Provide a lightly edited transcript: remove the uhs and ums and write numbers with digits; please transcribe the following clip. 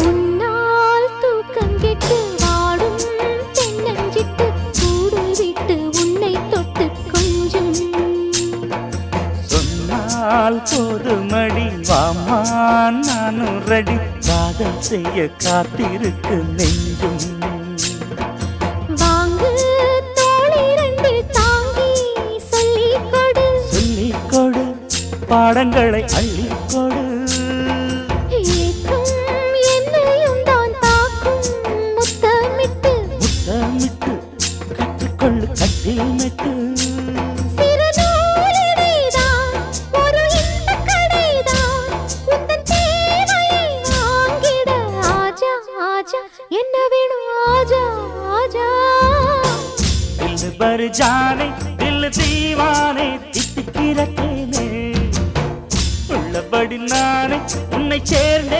உன்னால் தூக்கம் கெட்டு வாடும் தென்னஞ்சிட்டு கூடு விட்டு உன்னை தொட்டு கொஞ்சம் சொன்னால் போதுமடி வாமா நானும் ரெடி காதல் செய்ய காத்திருக்கு நெஞ்சும் வாங்கு தோளிரண்டு தாங்கி சொல்லிக் கொடு சொல்லிக் கொடு பாடங்களை அள்ளிக் கொடு ஏக்கும் என்னையும் தான் தாக்கும் முத்தமிட்டு முத்தமிட்டு கற்றுக்கொள்ளு கட்டில் மெட்டு சிறு நூலிடைதான் ஒரு இன்பக் கடைதான் உந்தன் தேவையை வாங்கிட ஆஜா ஆஜா என்ன வேணும் ஆஜா ஆஜா दिल भर जाने दिल दीवाने தித்திக்கிறேனே உள்ளபடி நானே உன்னை சேர்ந்தே